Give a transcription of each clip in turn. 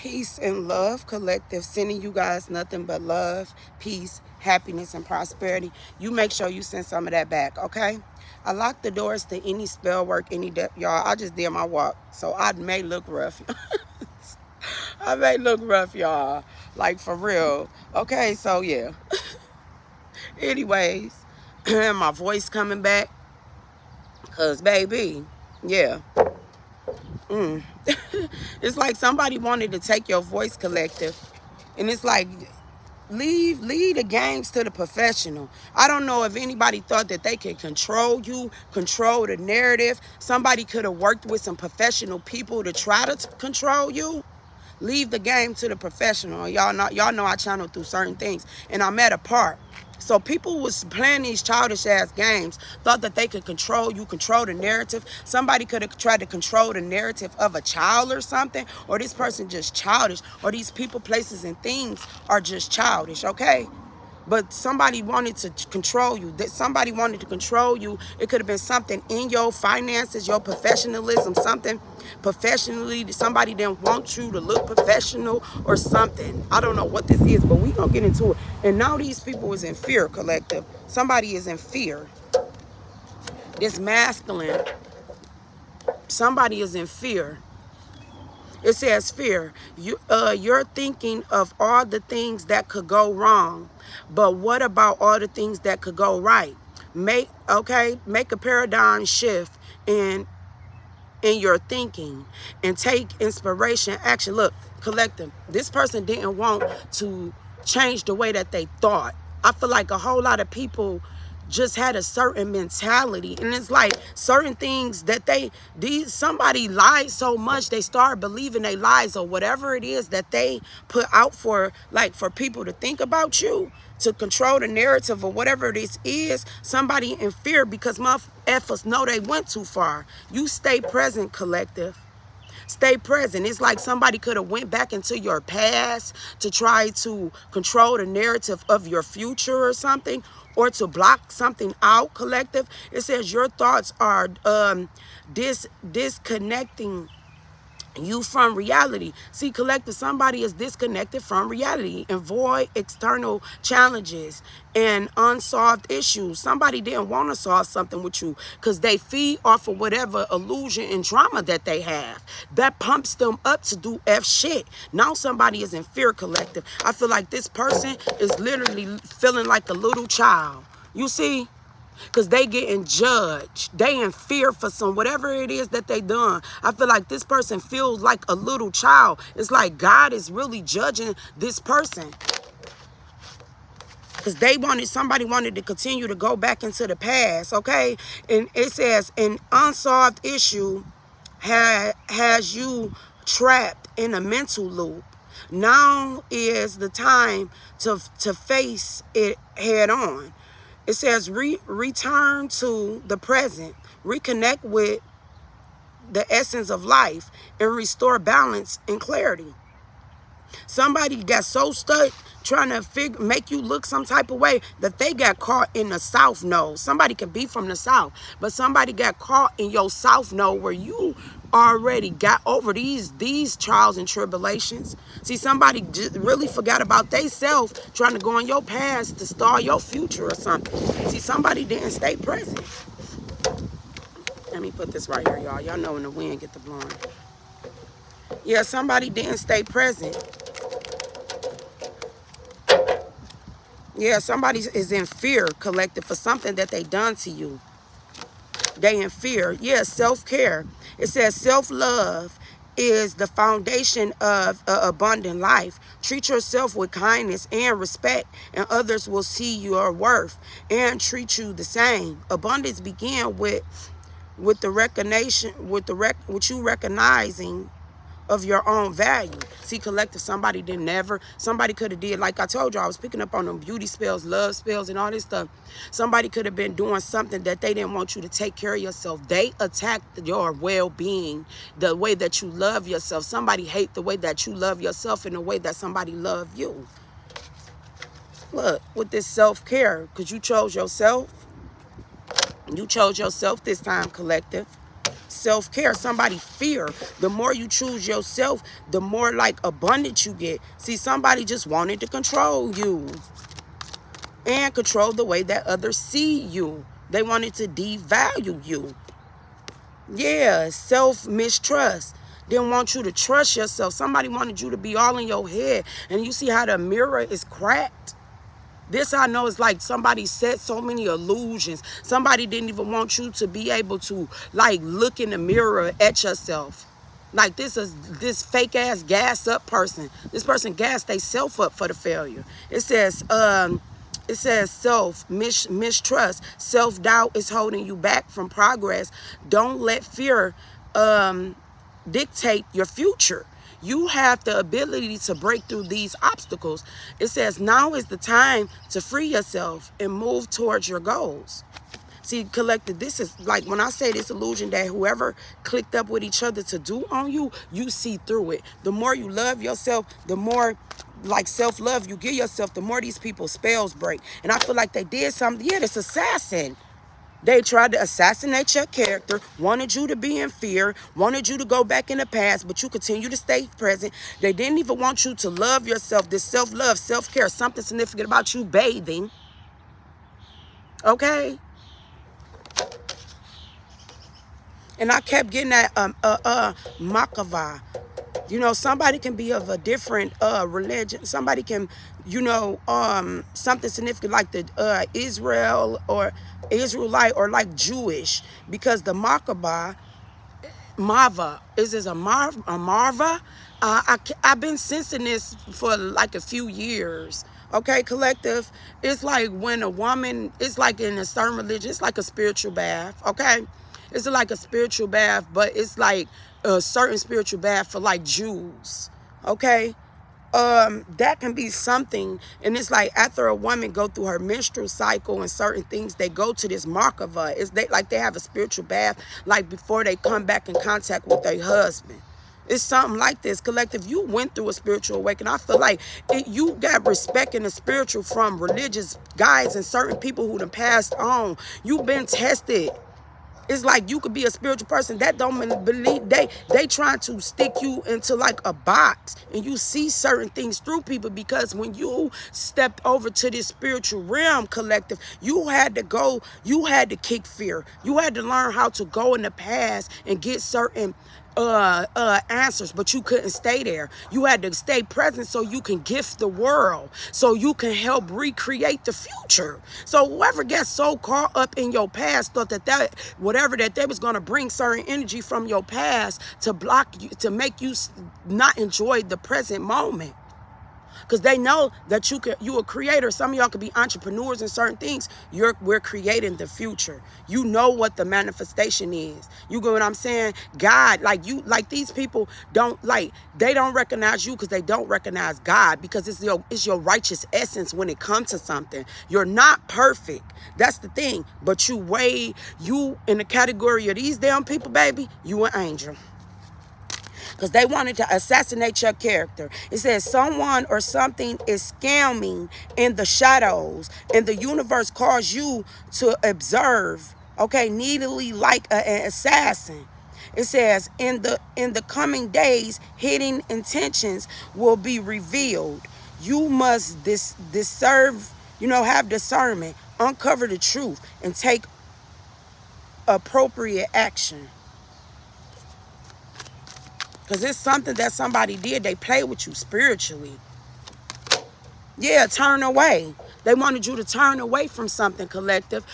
Peace and love collective, sending you guys nothing but love, peace, happiness, and prosperity. You make sure you send some of that back, okay? I lock the doors to any spell work, y'all. I just did my walk, so I may look rough. I may look rough, y'all. Like, for real. Okay, so yeah. Anyways, my voice coming back. Because, baby, yeah. It's like somebody wanted to take your voice collective. And it's like, leave the games to the professional. I don't know if anybody thought that they could control you, control the narrative. Somebody could have worked with some professional people to try to control you. Leave the game to the professional. Y'all know I channel through certain things, and I'm at a part. So people was playing these childish ass games, thought that they could control you, control the narrative. Somebody could have tried to control the narrative of a child or something, or this person just childish, or these people, places, and things are just childish, okay? But somebody wanted to control you. That somebody wanted to control you. It could have been something in your finances, your professionalism, something professionally. Somebody didn't want you to look professional or something. I don't know what this is, but we gonna get into it. And now these people is in fear, collective. Somebody is in fear. This masculine. Somebody is in fear. It says fear. You're thinking of all the things that could go wrong, but what about all the things that could go right? Make a paradigm shift in your thinking and take inspiration, action. Look, collective. This person didn't want to change the way that they thought. I feel like a whole lot of people just had a certain mentality, and it's like certain things that somebody lied so much they start believing they lies, or whatever it is that they put out for, like, for people to think about you, to control the narrative, or whatever this is. Somebody in fear because motherfuckers know they went too far. You stay present, collective. Stay present. It's like somebody could have went back into your past to try to control the narrative of your future or something, or to block something out, collective. It says your thoughts are disconnecting you from reality. See, collective, somebody is disconnected from reality and avoid external challenges and unsolved issues. Somebody didn't want to solve something with you because they feed off of whatever illusion and drama that they have. That pumps them up to do F shit. Now somebody is in fear, collective. I feel like this person is literally feeling like a little child. You see? Because they getting judged. They in fear for some whatever it is that they done. I feel like this person feels like a little child. It's like God is really judging this person. Because somebody wanted to continue to go back into the past, okay? And it says an unsolved issue has you trapped in a mental loop. Now is the time to face it head on. It says return to the present, reconnect with the essence of life, and restore balance and clarity. Somebody got so stuck trying to make you look some type of way that they got caught in the South Node. Somebody can be from the South, but somebody got caught in your South Node where you already got over these trials and tribulations. See, somebody just really forgot about they self trying to go in your past to start your future or something. See, somebody didn't stay present. Let me put this right here, y'all. Y'all know when the wind get to blowing. Yeah, somebody didn't stay present. Yeah, somebody is in fear, collective, for something that they done to you. They in fear. Yeah, self-care. It says self-love is the foundation of an abundant life. Treat yourself with kindness and respect, and others will see your worth and treat you the same. Abundance begins with the recognition, with you recognizing of your own value. See, collective, somebody could have did, like I told you, I was picking up on them beauty spells, love spells, and all this stuff. Somebody could have been doing something that they didn't want you to take care of yourself. They attacked your well-being, the way that you love yourself. Somebody hate the way that you love yourself and the way that somebody love you. Look, with this self-care, because you chose yourself. You chose yourself this time, collective. self-care. Somebody fear. The more you choose yourself, the more like abundant you get. See, somebody just wanted to control you and control the way that others see you. They wanted to devalue you. Yeah, self-mistrust. Didn't want you to trust yourself. Somebody wanted you to be all in your head. And you see how the mirror is cracked? This I know is like somebody set so many illusions. Somebody didn't even want you to be able to like look in the mirror at yourself. Like this fake ass gas up person. This person gassed themselves up for the failure. It says mistrust, self-doubt is holding you back from progress. Don't let fear dictate your future. You have the ability to break through these obstacles. It says now is the time to free yourself and move towards your goals. See, collective, this is like when I say this illusion that whoever clicked up with each other to do on you, you see through it. The more you love yourself, the more like self-love you give yourself, the more these people's spells break. And I feel like they did something. Yeah, this assassin. They tried to assassinate your character, wanted you to be in fear, wanted you to go back in the past, but you continue to stay present. They didn't even want you to love yourself, this self-love, self-care, something significant about you bathing. Okay? And I kept getting that Makava. You know, somebody can be of a different religion. Somebody can, you know, something significant like the Israel or Israelite or like Jewish, because the Makaba, Marva, is a Marva? I've been sensing this for like a few years. Okay, collective. It's like when a woman, it's like in a certain religion, it's like a spiritual bath. Okay, it's like a spiritual bath, but it's like a certain spiritual bath for like Jews. Okay, that can be something. And it's like after a woman go through her menstrual cycle and certain things, they go to this Markava. It's they have a spiritual bath like before they come back in contact with their husband. It's something like this, collective. You went through a spiritual awakening. I feel like you got respect in the spiritual from religious guys and certain people who done passed on. You've been tested. It's like you could be a spiritual person that don't believe. They trying to stick you into like a box, and you see certain things through people, because when you stepped over to this spiritual realm, collective, you had to kick fear. You had to learn how to go in the past and get certain answers, but you couldn't stay there. You had to stay present so you can gift the world, so you can help recreate the future. So whoever gets so caught up in your past thought that whatever that they was going to bring certain energy from your past to block you, to make you not enjoy the present moment. Because they know that you a creator. Some of y'all could be entrepreneurs in certain things. We're creating the future. You know what the manifestation is. You get what I'm saying? God, like these people they don't recognize you because they don't recognize God, because it's your righteous essence when it comes to something. You're not perfect. That's the thing. But you in the category of these damn people, baby, you an angel. Because they wanted to assassinate your character. It says someone or something is scamming in the shadows, and the universe calls you to observe, okay, needily like an assassin. It says in the coming days, hidden intentions will be revealed. You must have discernment, uncover the truth, and take appropriate action. Because it's something that somebody did. They played with you spiritually. Yeah, turn away. They wanted you to turn away from something, collective.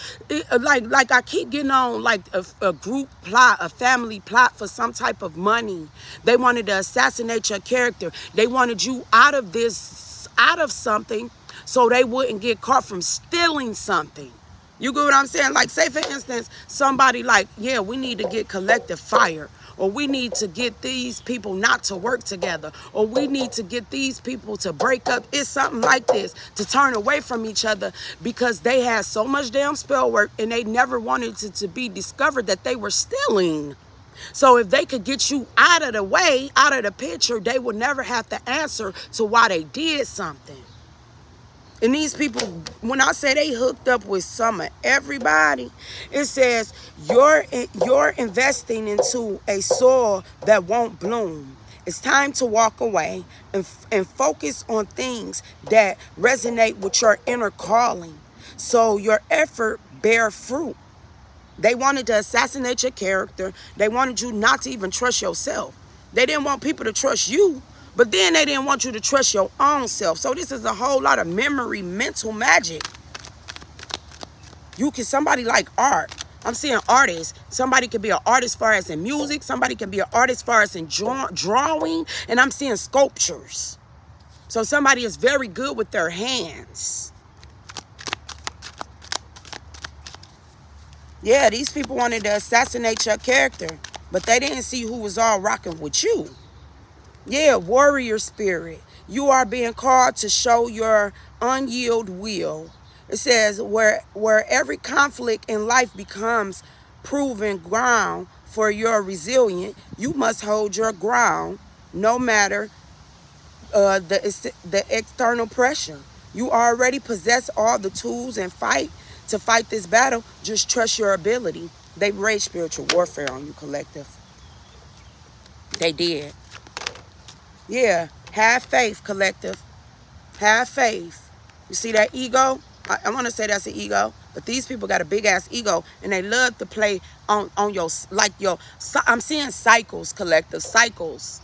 Like I keep getting on like a group plot, a family plot for some type of money. They wanted to assassinate your character. They wanted you out of something so they wouldn't get caught from stealing something. You get what I'm saying? Like, say, for instance, somebody like, yeah, we need to get collective fired. Or we need to get these people not to work together. Or we need to get these people to break up. It's something like this, to turn away from each other because they had so much damn spell work and they never wanted to be discovered that they were stealing. So if they could get you out of the way, out of the picture, they would never have to answer to why they did something. And these people, when I say they hooked up with some of everybody, it says you're investing into a soil that won't bloom. It's time to walk away and focus on things that resonate with your inner calling, so your effort bear fruit. They wanted to assassinate your character. They wanted you not to even trust yourself. They didn't want people to trust you, but then they didn't want you to trust your own self. So this is a whole lot of memory, mental magic. Somebody like art. I'm seeing artists. Somebody could be an artist as far as in music. Somebody can be an artist as far as in drawing. And I'm seeing sculptures. So somebody is very good with their hands. Yeah, these people wanted to assassinate your character, but they didn't see who was all rocking with you. Yeah, warrior spirit. You are being called to show your unyield will. It says where every conflict in life becomes proven ground for your resilience, you must hold your ground no matter the external pressure. You already possess all the tools and to fight this battle. Just trust your ability. They raged spiritual warfare on you, collective. They did. Yeah, have faith, collective. Have faith. You see that ego? I want to say that's an ego, but these people got a big ass ego, and they love to play on your I'm seeing cycles, collective cycles.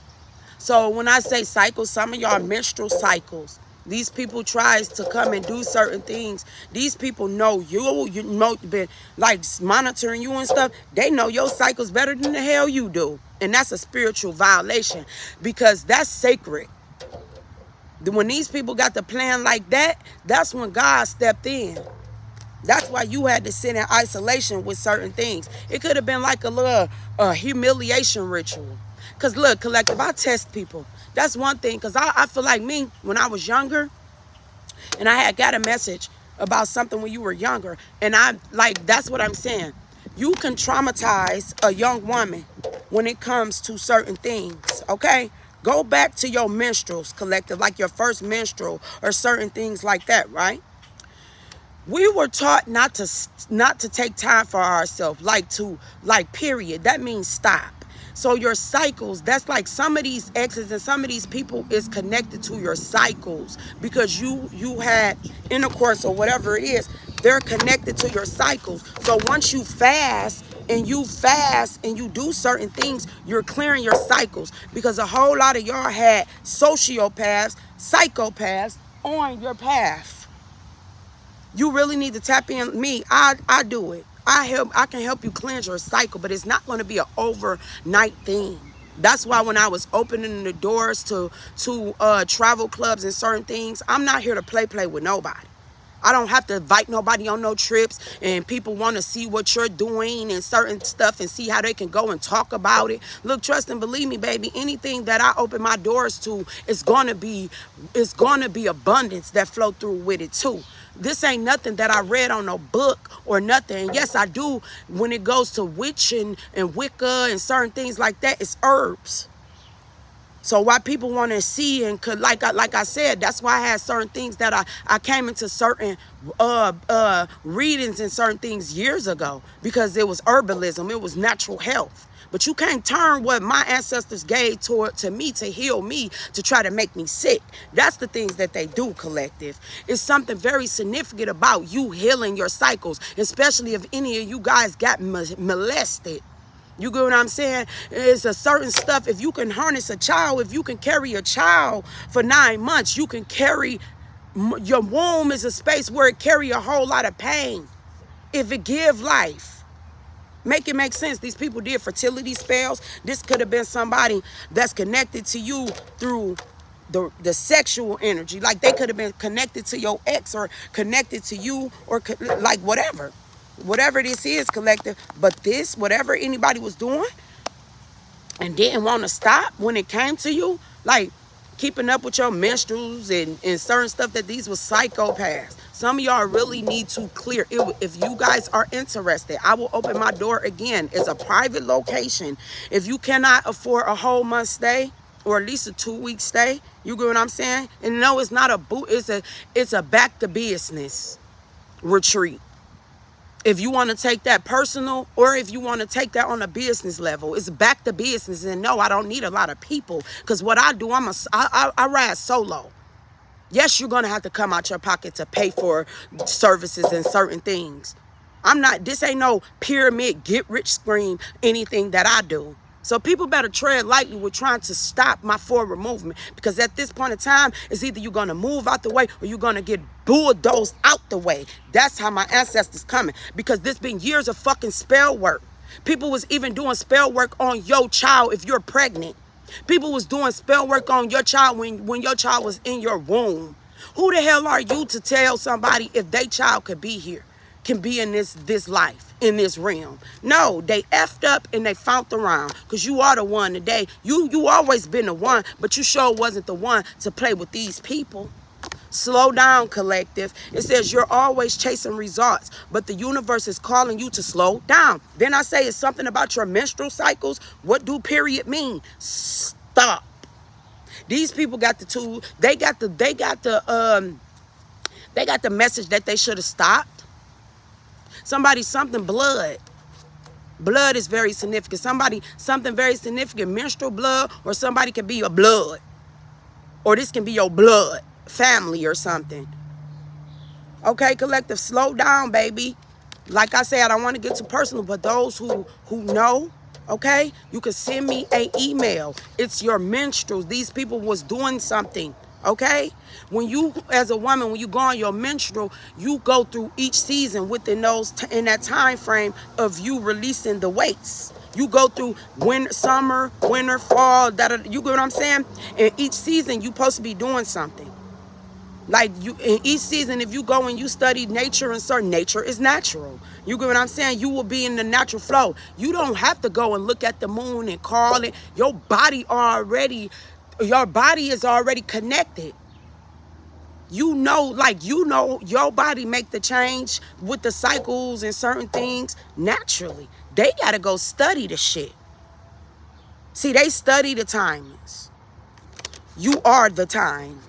So when I say cycles, some of y'all menstrual cycles. These people tries to come and do certain things. These people know you know, been like monitoring you and stuff. They know your cycles better than the hell you do. And that's a spiritual violation, because that's sacred. When these people got the plan like that, that's when God stepped in. That's why you had to sit in isolation with certain things. It could have been like a little humiliation ritual. Because look, collective, I test people. That's one thing, because I feel like me, when I was younger, and I had got a message about something when you were younger, and that's what I'm saying. You can traumatize a young woman when it comes to certain things, okay? Go back to your menstruals, collective, like your first menstrual or certain things like that, right? We were taught not to take time for ourselves, period. That means stop. So your cycles, that's like some of these exes and some of these people is connected to your cycles, because you had intercourse or whatever it is. They're connected to your cycles. So once you fast and you do certain things, you're clearing your cycles, because a whole lot of y'all had sociopaths, psychopaths on your path. You really need to tap in. Me, I do it. I can help you cleanse your cycle, but it's not going to be an overnight thing. That's why when I was opening the doors to travel clubs and certain things, I'm not here to play with nobody. I don't have to invite nobody on no trips, and people want to see what you're doing and certain stuff and see how they can go and talk about it. Look, trust and believe me, baby, anything that I open my doors to, it's gonna be abundance that flow through with it too. This ain't nothing that I read on no book or nothing. And yes, I do, when it goes to witching and Wicca and certain things like that, it's herbs. So why people want to see, and could, like I said, that's why I had certain things that I came into certain readings and certain things years ago, because it was herbalism, it was natural health. But you can't turn what my ancestors gave to me to heal me to try to make me sick. That's the things that they do, collective. It's something very significant about you healing your cycles, especially if any of you guys got molested. You get what I'm saying? It's a certain stuff. If you can harness a child, if you can carry a child for 9 months, you can carry, your womb is a space where it carry a whole lot of pain. If it give life. Make it make sense. These people did fertility spells. This could have been somebody that's connected to you through the sexual energy. Like they could have been connected to your ex or connected to you, or like whatever. Whatever this is, collective. But this, whatever anybody was doing and didn't want to stop when it came to you, like keeping up with your menstruals and certain stuff, that these were psychopaths. Some of y'all really need to clear it. If you guys are interested, I will open my door again. It's a private location. If you cannot afford a whole month stay, or at least a 2-week stay. You get what I'm saying? And no, it's not a boot. It's a back to business retreat. If you want to take that personal, or if you want to take that on a business level, it's back to business. And no, I don't need a lot of people, because what I do, I ride solo. Yes, you're going to have to come out your pocket to pay for services and certain things. This ain't no pyramid get rich scheme, anything that I do. So people better tread lightly with trying to stop my forward movement, because at this point in time, it's either you're going to move out the way or you're going to get bulldozed out the way. That's how my ancestors coming, because this been years of fucking spell work. People was even doing spell work on your child if you're pregnant. People was doing spell work on your child when your child was in your womb. Who the hell are you to tell somebody if their child could be here, can be in this life, in this realm? No, they effed up and they found around, because you are the one today. You always been the one, but you sure wasn't the one to play with these people. Slow down, collective. It says you're always chasing results, but the universe is calling you to slow down. Then I say it's something about your menstrual cycles. What do period mean? Stop. These people got the tool. They got the message that they should have stopped. Something blood. Blood is very significant. Something very significant. Menstrual blood, or somebody can be your blood. Or this can be your blood family or something. Okay, collective, slow down, baby. Like I said, I don't want to get too personal, but those who know, okay, you can send me an email. It's your menstruals. These people was doing something, okay? When you, as a woman, when you go on your menstrual, you go through each season within in that time frame of you releasing the weights. You go through summer, winter, fall, you get what I'm saying? And each season, you supposed to be doing something. Like in each season, if you go and you study nature, and certain nature is natural. You get what I'm saying? You will be in the natural flow. You don't have to go and look at the moon and call it. Your body is already connected. You know, your body make the change with the cycles and certain things naturally. They got to go study the shit. See, they study the timings. You are the time.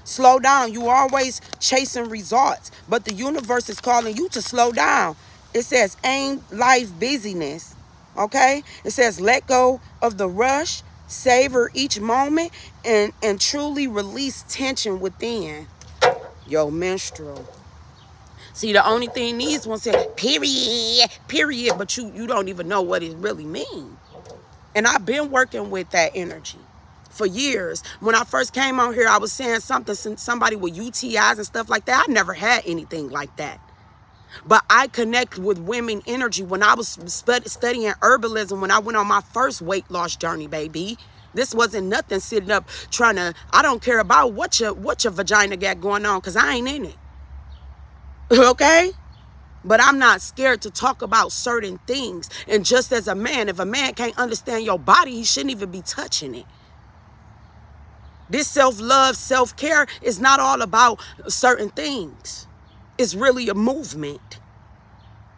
Slow down. You always chasing results, but the universe is calling you to slow down. It says aim life busyness. Okay? It says let go of the rush, savor each moment, and truly release tension within. Yo, menstrual. See, the only thing these ones say, period, but you don't even know what it really means. And I've been working with that energy for years. When I first came on here, I was saying somebody with UTIs and stuff like that. I never had anything like that. But I connect with women energy when I was studying herbalism, when I went on my first weight loss journey, baby. This wasn't nothing sitting up trying to, I don't care about what your vagina got going on, because I ain't in it. Okay? But I'm not scared to talk about certain things. And just as a man, if a man can't understand your body, he shouldn't even be touching it. This self-love, self-care is not all about certain things. It's really a movement.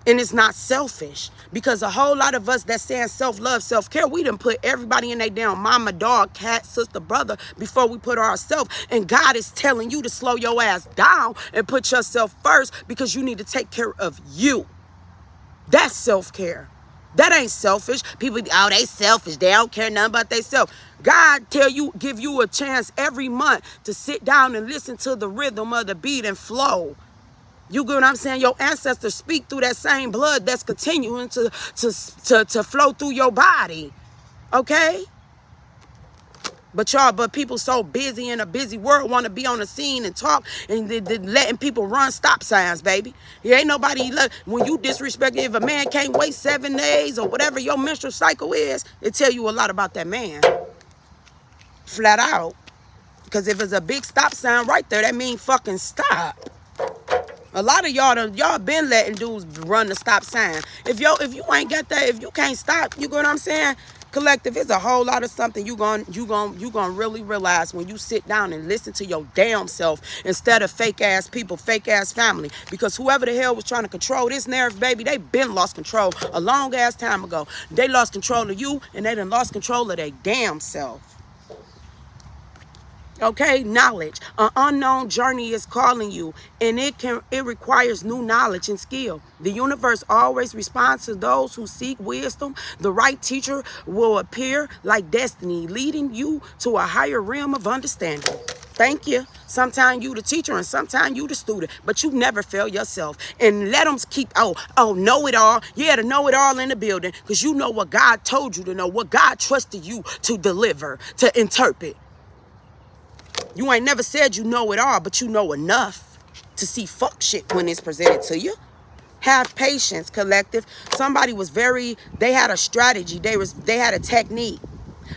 And it's not selfish, because a whole lot of us that saying self-love, self-care, we done put everybody in their damn mama, dog, cat, sister, brother before we put ourselves. And God is telling you to slow your ass down and put yourself first, because you need to take care of you. That's self-care. That ain't selfish. People, oh, they selfish. They don't care nothing about themselves. God give you a chance every month to sit down and listen to the rhythm of the beat and flow. You get what I'm saying? Your ancestors speak through that same blood that's continuing to flow through your body. Okay? But people so busy in a busy world want to be on the scene and talk, and they letting people run stop signs, baby. There ain't nobody, when you disrespect, if a man can't wait 7 days or whatever your menstrual cycle is, it tell you a lot about that man. Flat out. Because if it's a big stop sign right there, that means fucking stop. A lot of y'all been letting dudes run the stop sign. If you ain't got that, if you can't stop, you get what I'm saying? Collective, it's a whole lot of something you gonna really realize when you sit down and listen to your damn self instead of fake ass people, fake ass family. Because whoever the hell was trying to control this narrative, baby, they been lost control a long ass time ago. They lost control of you, and they done lost control of their damn self. Okay, knowledge. An unknown journey is calling you, and it requires new knowledge and skill. The universe always responds to those who seek wisdom. The right teacher will appear like destiny, leading you to a higher realm of understanding. Thank you. Sometimes you the teacher and sometimes you the student, but you never fail yourself. And let them keep, know it all. Yeah, to know it all in the building, because you know what God told you to know, what God trusted you to deliver, to interpret. You ain't never said you know it all, but you know enough to see fuck shit when it's presented to you. Have patience, collective. Somebody was they had a strategy. They had a technique.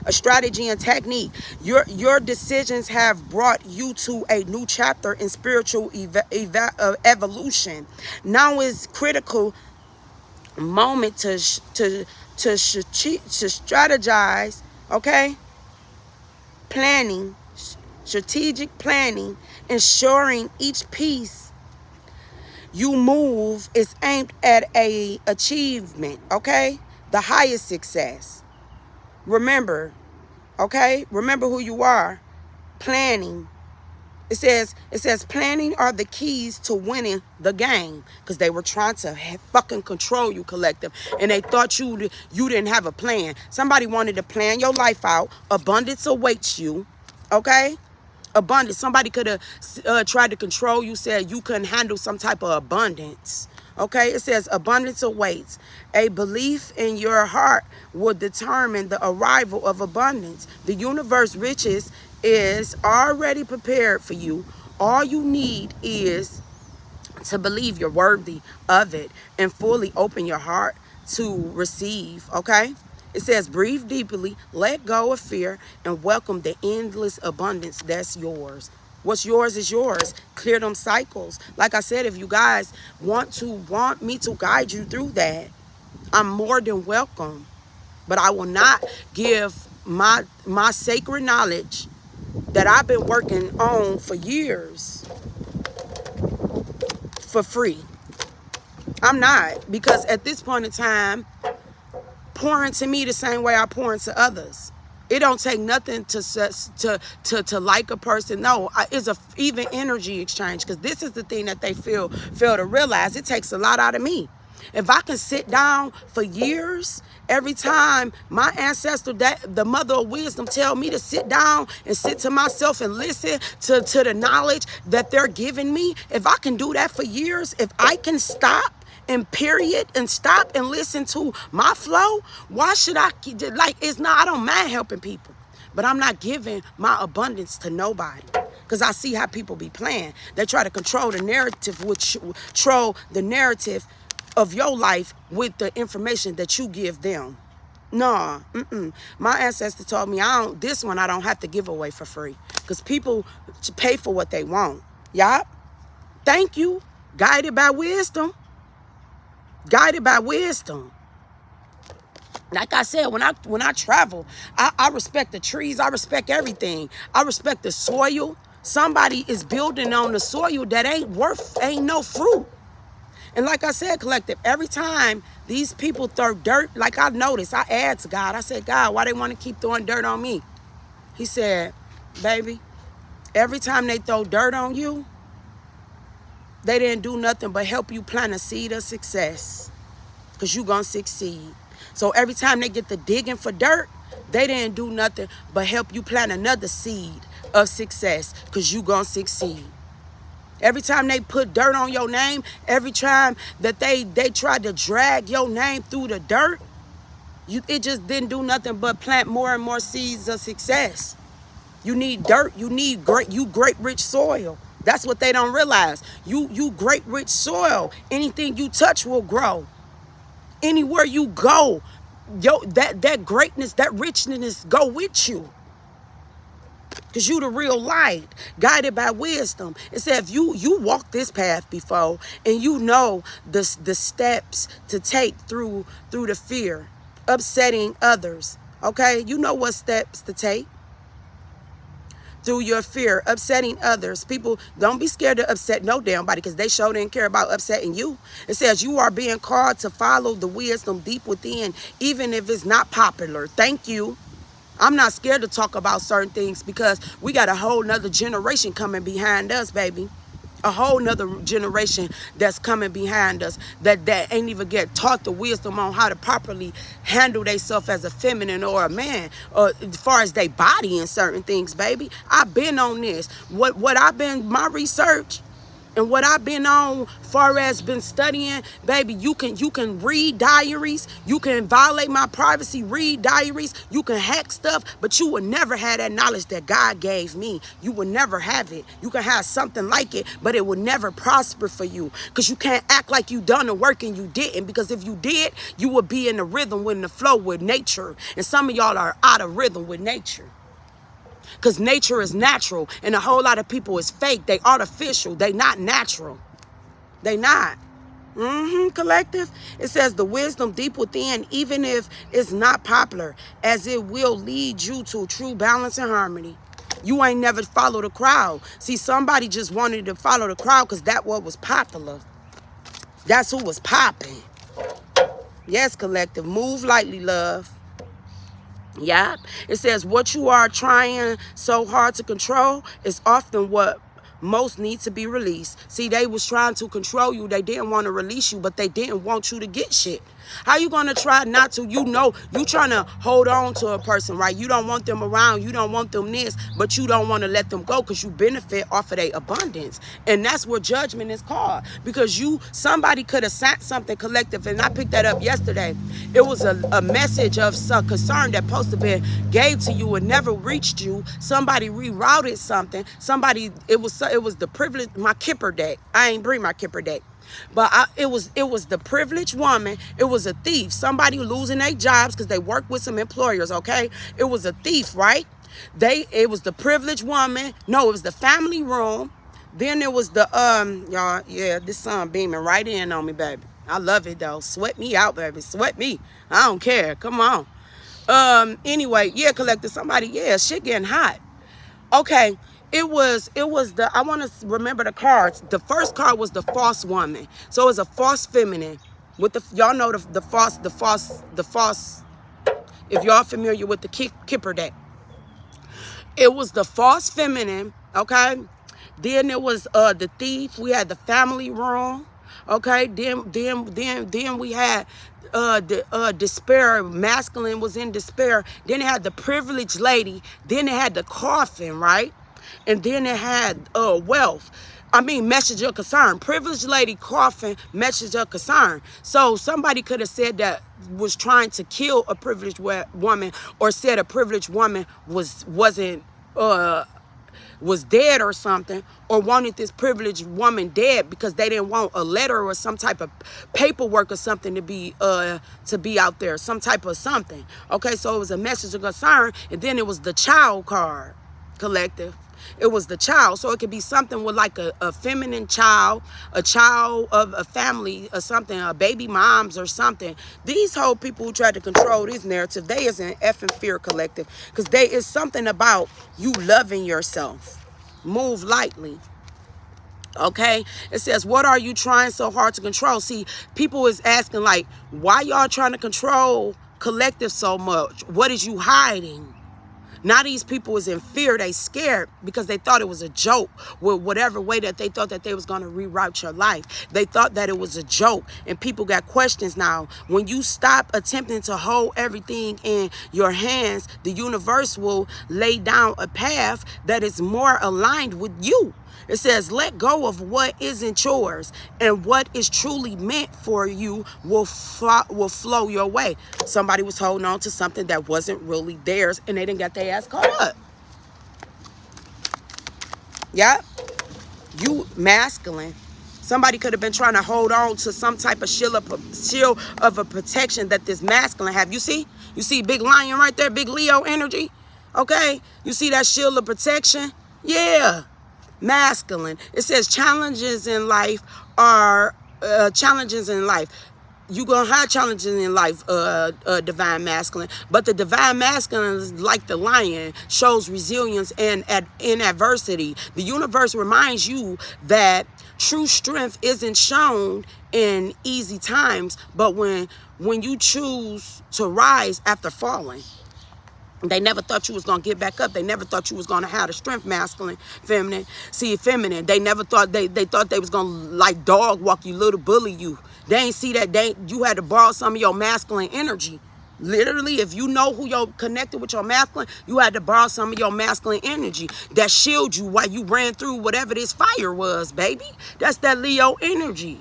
A strategy and technique. Your decisions have brought you to a new chapter in spiritual evolution. Now is critical moment to strategize, okay? Planning, strategic planning, ensuring each piece you move is aimed at a achievement, okay? The highest success. Remember, okay? Remember who you are. Planning. It says planning are the keys to winning the game, because they were trying to fucking control you, collective, and they thought you didn't have a plan. Somebody wanted to plan your life out. Abundance awaits you, okay? Abundance. Somebody could have tried to control you, said you couldn't handle some type of abundance. Okay, it says abundance awaits. A belief in your heart will determine the arrival of abundance. The universe riches is already prepared for you. All you need is to believe you're worthy of it and fully open your heart to receive, okay? It says breathe deeply, let go of fear, and welcome the endless abundance that's yours. What's yours is yours. Clear them cycles. Like I said, if you guys want me to guide you through that, I'm more than welcome. But I will not give my sacred knowledge that I've been working on for years for free. I'm not, because at this point in time, pour into me the same way I pour into others. It don't take nothing to like a person. No, it's a even energy exchange, because this is the thing that they fail to realize. It takes a lot out of me. If I can sit down for years, every time my ancestor, the mother of wisdom, tell me to sit down and sit to myself and listen to the knowledge that they're giving me, if I can do that for years, if I can stop and period and stop and listen to my flow, why should I, I don't mind helping people, but I'm not giving my abundance to nobody, because I see how people be playing. They try to control the narrative, of your life with the information that you give them. No, my ancestor told me this one I don't have to give away for free, because people pay for what they want. Yup. Thank you. Guided by wisdom. Guided by wisdom. Like I said, when I travel, I respect the trees. I respect everything. I respect the soil. Somebody is building on the soil that ain't no fruit. And like I said, collective, every time these people throw dirt, like I noticed, I asked to God. I said, God, why they want to keep throwing dirt on me? He said, baby, every time they throw dirt on you, they didn't do nothing but help you plant a seed of success, because you gonna succeed. So every time they get to digging for dirt, they didn't do nothing but help you plant another seed of success, because you gonna succeed. Every time they put dirt on your name, every time that they tried to drag your name through the dirt, it just didn't do nothing but plant more and more seeds of success. You need dirt. You need great rich soil. That's what they don't realize. You great rich soil. Anything you touch will grow. Anywhere you go, that greatness, that richness go with you. Because you the real light, guided by wisdom. It said if you walk this path before, and you know the steps to take through the fear, upsetting others. Okay, you know what steps to take through your fear, upsetting others. People, don't be scared to upset no damn body, because they sure didn't care about upsetting you. It says you are being called to follow the wisdom deep within, even if it's not popular. Thank you. I'm not scared to talk about certain things because we got a whole nother generation coming behind us, baby. A whole nother generation that's coming behind us that ain't even get taught the wisdom on how to properly handle themselves as a feminine or a man, or as far as they body and certain things, baby. I've been on this. What I've been, my research and what I've been on, far as been studying, baby, you can read diaries, you can violate my privacy, read diaries, you can hack stuff, but you will never have that knowledge that God gave me. You will never have it. You can have something like it, but it will never prosper for you, because you can't act like you done the work and you didn't, because if you did, you would be in the rhythm, with the flow with nature, and some of y'all are out of rhythm with nature. Because nature is natural, and a whole lot of people is fake. They artificial. They not natural. They not. Collective. It says the wisdom deep within, even if it's not popular, as it will lead you to true balance and harmony. You ain't never follow the crowd. See, somebody just wanted to follow the crowd because that what was popular. That's who was popping. Yes, collective. Move lightly, love. Yeah, it says what you are trying so hard to control is often what most need to be released. See, they was trying to control you. They didn't want to release you, but they didn't want you to get shit. How you gonna try not to? You know, you trying to hold on to a person, right? You don't want them around. You don't want them this, but you don't want to let them go because you benefit off of their abundance. And that's where judgment is called, because somebody could have sent something, collective, and I picked that up yesterday. It was a message of some concern that supposed to be gave to you and never reached you. Somebody rerouted something. It was the privilege. My Kipper deck. I ain't bring my Kipper deck. But it was the privileged woman. It was a thief. Somebody losing their jobs because they work with some employers, okay? It was a thief, right? It was the privileged woman. No, it was the family room. Then it was the, y'all, yeah, this sun beaming right in on me, baby. I love it, though. Sweat me out, baby. Sweat me. I don't care. Come on. Anyway, yeah, collective, somebody, yeah, shit getting hot. Okay. It was the, I want to remember the cards. The first card was the false woman. So it was a false feminine with y'all know the false, if y'all familiar with the Kipper deck. It was the false feminine, okay? Then it was the thief. We had the family room, okay? Then we had the despair. Masculine was in despair. Then it had the privileged lady. Then it had the coffin, right? And then it had wealth. I mean, message of concern. Privileged lady, coffin, message of concern. So somebody could have said that was trying to kill a privileged woman, or said a privileged woman was dead or something, or wanted this privileged woman dead because they didn't want a letter or some type of paperwork or something to be out there, some type of something. Okay, so it was a message of concern, and then it was the child card, collective. It was the child. So it could be something with like a feminine child, a child of a family or something, a baby moms or something. These whole people who try to control this narrative, they is an effing fear, collective, because there is something about you loving yourself. Move lightly. Okay, it says, what are you trying so hard to control? See, people is asking, like, why y'all trying to control collective so much? What is you hiding? Now these people is in fear. They scared because they thought it was a joke, with whatever way that they thought that they was going to reroute your life. They thought that it was a joke, and people got questions now. When you stop attempting to hold everything in your hands, the universe will lay down a path that is more aligned with you. It says, let go of what isn't yours, and what is truly meant for you will flow your way. Somebody was holding on to something that wasn't really theirs, and they didn't get their ass caught up. Yeah. You masculine. Somebody could have been trying to hold on to some type of shield of a protection that this masculine have. You see? You see big lion right there, big Leo energy? Okay? You see that shield of protection? Yeah. Masculine. It says challenges in life are challenges in life. You're going to have challenges in life, divine masculine. But the divine masculine, like the lion, shows resilience in adversity. The universe reminds you that true strength isn't shown in easy times, but when you choose to rise after falling. They never thought you was going to get back up. They never thought you was going to have the strength, masculine, feminine. See, feminine. They never thought, they thought they was going to like dog walk you, little bully you. They ain't see that you had to borrow some of your masculine energy. Literally, if you know who you're connected with your masculine, you had to borrow some of your masculine energy that shield you while you ran through whatever this fire was, baby. That's that Leo energy.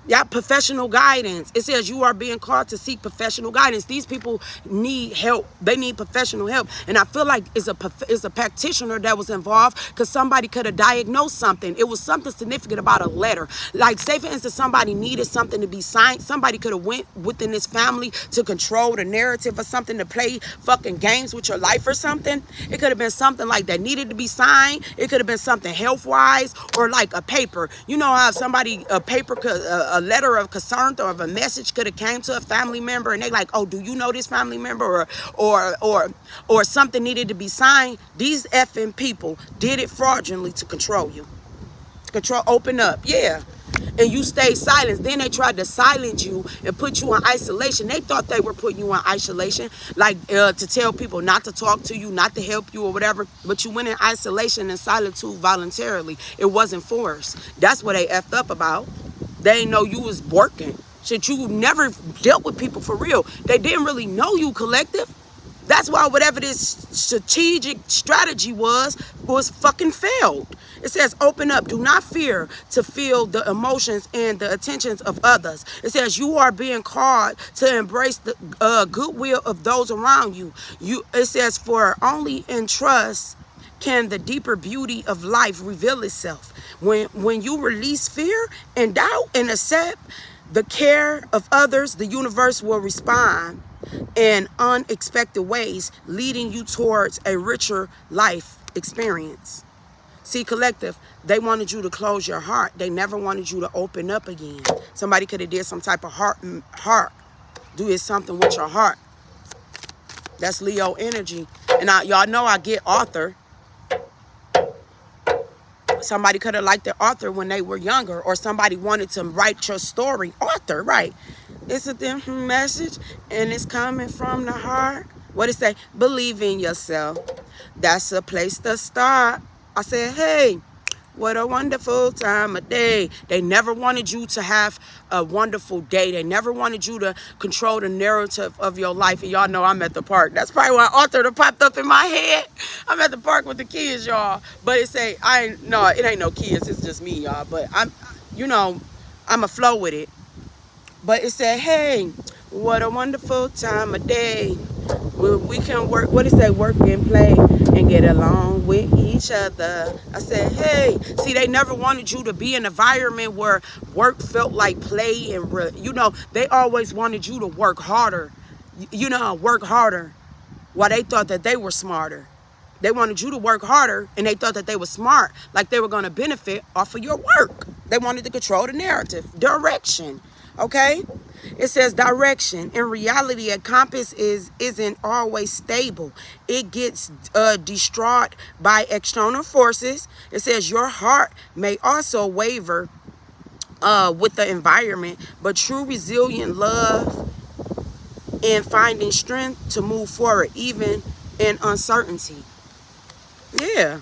Yeah, professional guidance. It says you are being called to seek professional guidance. These people need help. They need professional help. And I feel like it's a practitioner that was involved because somebody could have diagnosed something. It was something significant about a letter. Like, say, for instance, somebody needed something to be signed. Somebody could have went within this family to control the narrative or something, to play fucking games with your life or something. It could have been something like that needed to be signed. It could have been something health-wise or like a paper. You know how somebody, a paper could... a letter of concern or of a message could have came to a family member and they like, oh, do you know this family member, or something needed to be signed. These effing people did it fraudulently to control you. Open up, yeah. And you stayed silent. Then they tried to silence you and put you in isolation. They thought they were putting you in isolation, like to tell people not to talk to you, not to help you or whatever. But you went in isolation and solitude voluntarily. It wasn't forced. That's what they effed up about. They didn't know you was working. Shit, you never dealt with people for real. They didn't really know you, collective. That's why whatever this strategic strategy was fucking failed. It says, open up. Do not fear to feel the emotions and the attentions of others. It says you are being called to embrace the goodwill of those around you. It says, for only in trust can the deeper beauty of life reveal itself. When you release fear and doubt and accept the care of others, the universe will respond in unexpected ways, leading you towards a richer life experience. See, collective, they wanted you to close your heart. They never wanted you to open up again. Somebody could have did some type of heart. Do something with your heart. That's Leo energy. And y'all know I get author. Somebody could have liked the author when they were younger, or somebody wanted to write your story. Author, right? It's a different message, and it's coming from the heart. What it say? Believe in yourself. That's a place to start. I said, hey, what a wonderful time of day. They never wanted you to have a wonderful day. They never wanted you to control the narrative of your life. And y'all know I'm at the park. That's probably why author that popped up in my head. I'm at the park with the kids, y'all. But it say, no, it ain't no kids. It's just me, y'all. But I'm a flow with it. But it said, hey, what a wonderful time of day. We can work, what it say, work and play and get along with each other. I said, hey, see, they never wanted you to be in an environment where work felt like play and, they always wanted you to work harder. Work harder while they thought that they were smarter. They wanted you to work harder, and they thought that they were smart, like they were going to benefit off of your work. They wanted to control the narrative, direction, okay? It says direction. In reality, a compass isn't always stable. It gets destroyed by external forces. It says your heart may also waver with the environment, but true resilient love and finding strength to move forward, even in uncertainty. Yeah.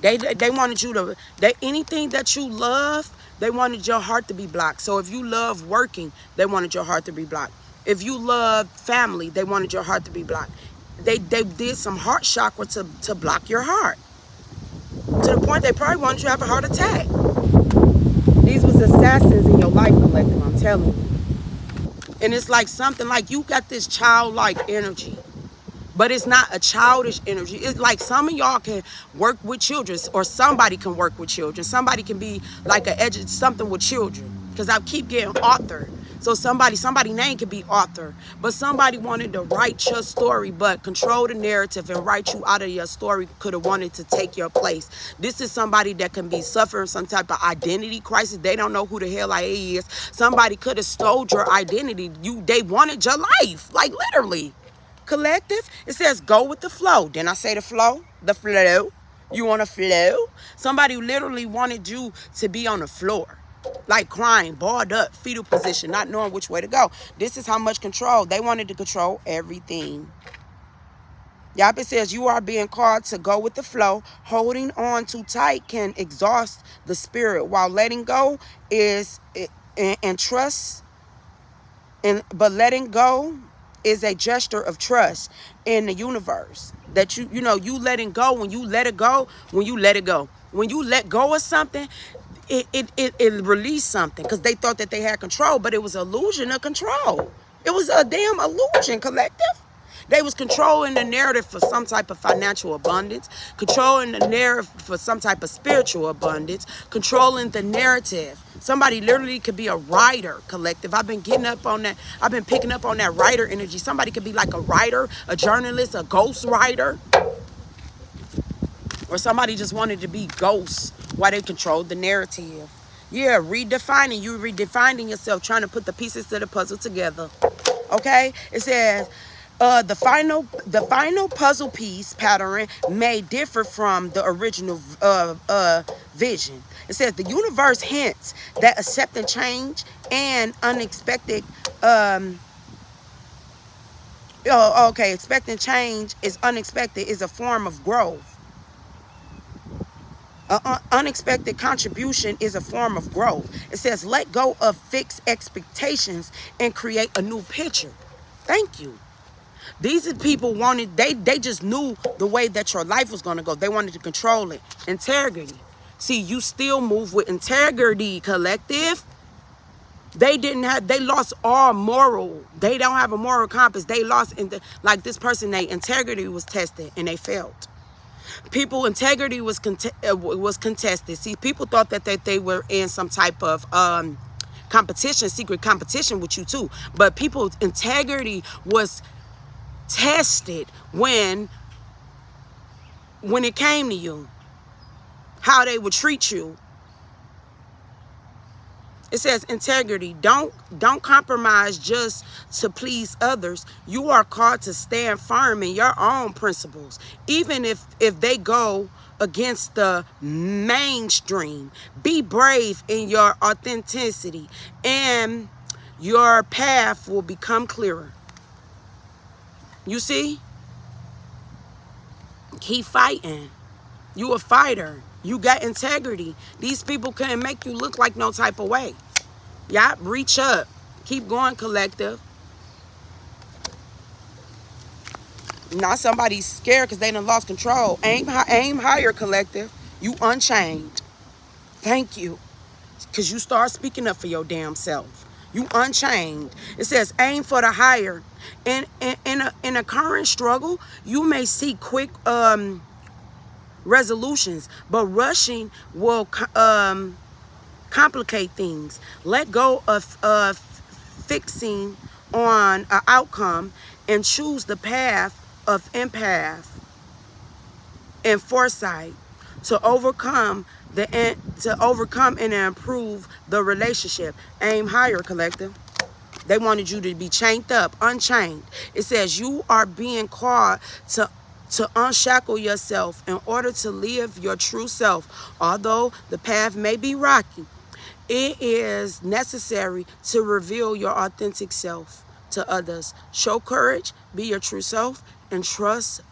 They wanted you to, anything that you love, they wanted your heart to be blocked. So if you love working, they wanted your heart to be blocked. If you love family, they wanted your heart to be blocked. They did some heart chakra to block your heart. To the point they probably wanted you to have a heart attack. These was assassins in your life, collective, I'm telling you. And it's like something like you got this childlike energy. But it's not a childish energy. It's like some of y'all can work with children, or somebody can work with children. Somebody can be like something with children. Because I keep getting author. So somebody name could be author. But somebody wanted to write your story, but control the narrative and write you out of your story, could have wanted to take your place. This is somebody that can be suffering some type of identity crisis. They don't know who the hell I is. Somebody could have stole your identity. They wanted your life, like literally. Collective, it says go with the flow. Didn't I say the flow? The flow. You want to flow? Somebody literally wanted you to be on the floor. like crying, balled up, fetal position, not knowing which way to go. This is how much control. They wanted to control everything. Yep, it says you are being called to go with the flow. Holding on too tight can exhaust the spirit, while letting go is and trust. But letting go is a gesture of trust in the universe. That you letting go. When you let it go, when you let it go, when you let go of something, it released something, because they thought that they had control, but it was an illusion of control. It was a damn illusion, collective. They was controlling the narrative for some type of financial abundance, controlling the narrative for some type of spiritual abundance, controlling the narrative. Somebody literally could be a writer, collective. I've been getting up on that. I've been picking up on that writer energy. Somebody could be like a writer, a journalist, a ghost writer. Or somebody just wanted to be ghosts while they controlled the narrative. Yeah, redefining. You redefining yourself, trying to put the pieces to the puzzle together. Okay? It says, the final puzzle piece pattern may differ from the original vision. It says the universe hints that accepting change and unexpected expecting change is unexpected is a form of growth. Unexpected contribution is a form of growth. It says let go of fixed expectations and create a new picture. Thank you. These people wanted, they just knew the way that your life was going to go. They wanted to control it. Integrity. See, you still move with integrity, collective. They lost all moral. They don't have a moral compass. They lost, like this person, their integrity was tested and they failed. People integrity was contested. See, people thought that they were in some type of competition, secret competition with you too. But people's integrity was tested when it came to you, how they would treat you. It says integrity. Don't compromise just to please others. You are called to stand firm in your own principles, even if they go against the mainstream. Be brave in your authenticity, and your path will become clearer. You see? Keep fighting. You a fighter. You got integrity. These people couldn't make you look like no type of way. Yup, reach up. Keep going, collective. Not somebody's scared because they done lost control. Aim higher, collective. You unchained. Thank you. Because you start speaking up for your damn self. You unchained. It says aim for the higher. In a current struggle, you may seek quick resolutions, but rushing will complicate things. Let go of fixing on an outcome and choose the path of empath and foresight to overcome and improve the relationship. Aim higher, collective. They wanted you to be chained up, unchained. It says you are being called to unshackle yourself in order to live your true self. Although the path may be rocky, it is necessary to reveal your authentic self to others. Show courage, be your true self, and trust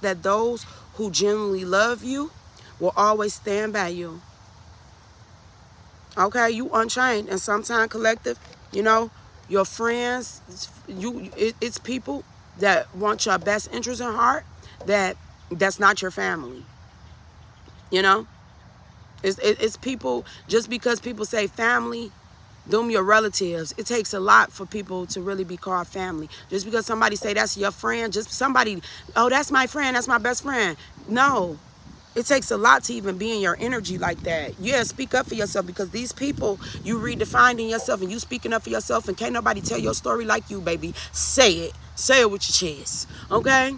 that those who genuinely love you will always stand by you. Okay, you unchained. And sometimes, collective, your friends, it's people that want your best interest in heart, that's not your family. It's people, just because people say family, them your relatives. It takes a lot for people to really be called family. Just because somebody say that's your friend, just somebody, oh, that's my friend, that's my best friend. No. It takes a lot to even be in your energy like that. Yeah, speak up for yourself, because these people, you redefining yourself and you speaking up for yourself, and can't nobody tell your story like you, baby. Say it. Say it with your chest. Okay?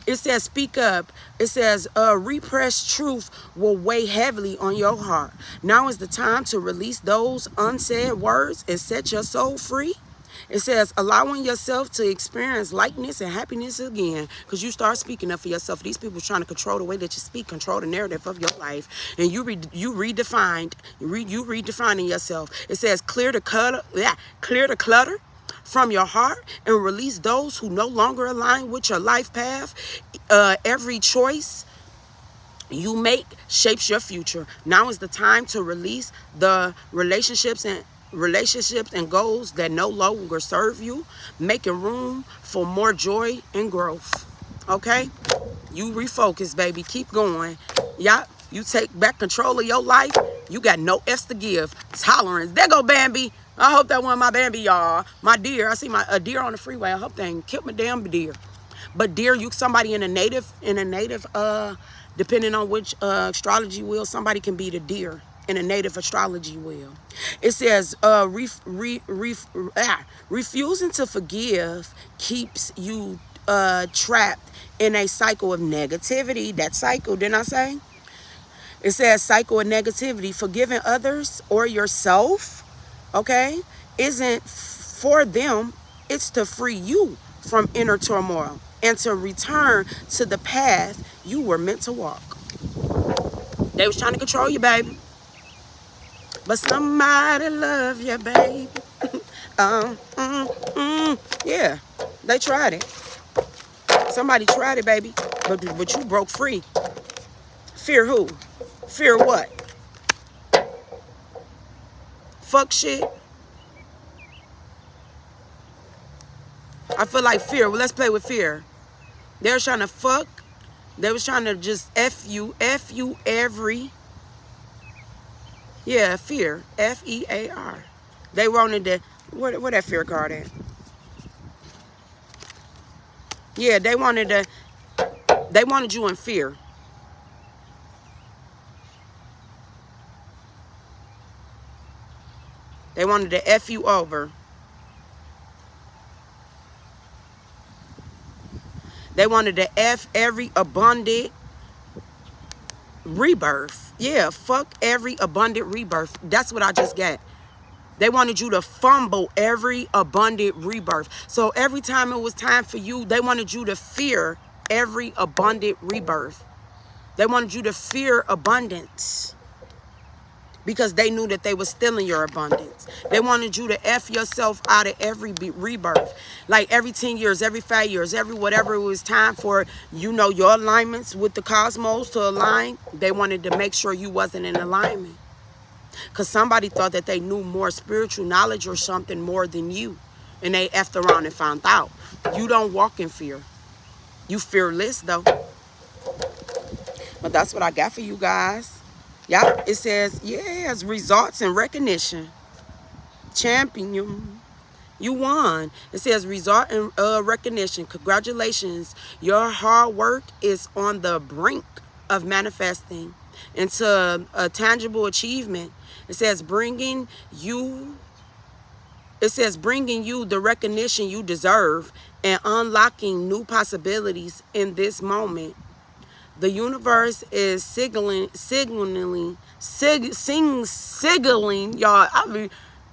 It says speak up. It says repressed truth will weigh heavily on your heart. Now is the time to release those unsaid words and set your soul free. It says, allowing yourself to experience lightness and happiness again, because you start speaking up for yourself. These people trying to control the way that you speak, control the narrative of your life, and you redefining yourself. It says, clear the clutter from your heart and release those who no longer align with your life path. Every choice you make shapes your future. Now is the time to release the relationships and goals that no longer serve you, making room for more joy and growth. Okay? You refocus, baby. Keep going. Yeah, you take back control of your life. You got no F's to give. Tolerance. There go Bambi. I hope that one my Bambi, y'all. My deer. I see a deer on the freeway. I hope they ain't killed my damn deer. But deer, you somebody in a native, depending on which astrology wheel, somebody can be the deer in a native astrology wheel. It says, refusing to forgive keeps you trapped in a cycle of negativity. That cycle, didn't I say? It says cycle of negativity. Forgiving others or yourself, okay, isn't for them. It's to free you from inner turmoil and to return to the path you were meant to walk. They was trying to control you, baby. But somebody love you, baby. Yeah, they tried it. Somebody tried it, baby. But you broke free. Fear who? Fear what? Fuck shit. I feel like fear. Well, let's play with fear. They were trying to fuck. They was trying to just F you every. Yeah, fear. F-E-A-R. They wanted to, where that fear card at? Yeah, they wanted you in fear. They wanted to F you over. They wanted to F every abundant rebirth. Yeah, fuck every abundant rebirth. That's what I just got. They wanted you to fumble every abundant rebirth. So every time it was time for you, they wanted you to fear every abundant rebirth. They wanted you to fear abundance because they knew that they were stealing your abundance. They wanted you to F yourself out of every rebirth. Like every 10 years, every 5 years, every whatever it was time for, your alignments with the cosmos to align. They wanted to make sure you wasn't in alignment. Because somebody thought that they knew more spiritual knowledge or something more than you. And they effed around and found out. You don't walk in fear. You fearless, though. But that's what I got for you guys. Yeah, it says, yes, results and recognition. Champion. You won. It says result and recognition. Congratulations. Your hard work is on the brink of manifesting into a tangible achievement. It says bringing you the recognition you deserve and unlocking new possibilities in this moment. The universe is signaling, y'all.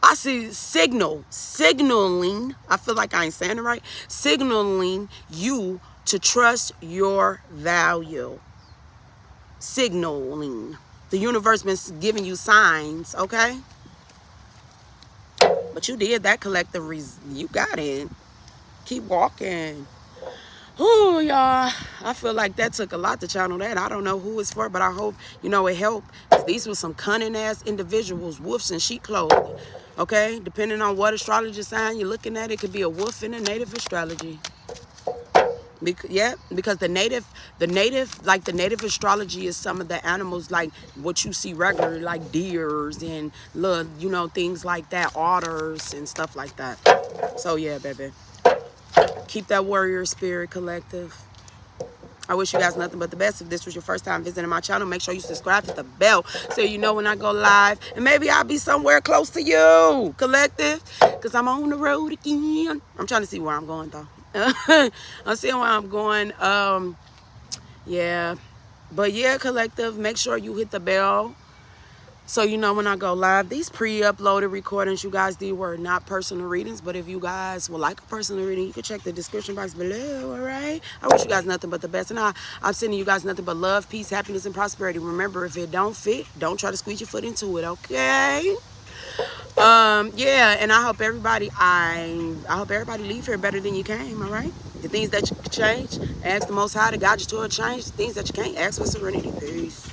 I see signaling. I feel like I ain't saying it right. Signaling you to trust your value. Signaling. The universe been giving you signs, okay? But you did that, collective. You got it. Keep walking. Oh, y'all, I feel like that took a lot to channel that. I don't know who it's for, but I hope, it helped. These were some cunning-ass individuals, wolves in sheep clothing, okay? Depending on what astrology sign you're looking at, it could be a wolf in a native astrology. Because the native astrology is some of the animals like what you see regularly, like deers and, things like that, otters and stuff like that. So, yeah, baby. Keep that warrior spirit, collective. I wish you guys nothing but the best. If this was your first time visiting my channel, make sure you subscribe, hit the bell so you know when I go live. And maybe I'll be somewhere close to you, collective, because I'm on the road again. I'm trying to see where I'm going, though. I'm seeing where I'm going. Yeah. But, yeah, collective, make sure you hit the bell So you know when I go live, these pre-uploaded recordings, you guys, these were not personal readings. But if you guys would like a personal reading, you can check the description box below, all right? I wish you guys nothing but the best. And I'm sending you guys nothing but love, peace, happiness, and prosperity. Remember, if it don't fit, don't try to squeeze your foot into it, okay? Yeah, and I hope everybody leave here better than you came, all right? The things that you can change, ask the Most High to guide you to a change. The things that you can't, ask for serenity. Peace.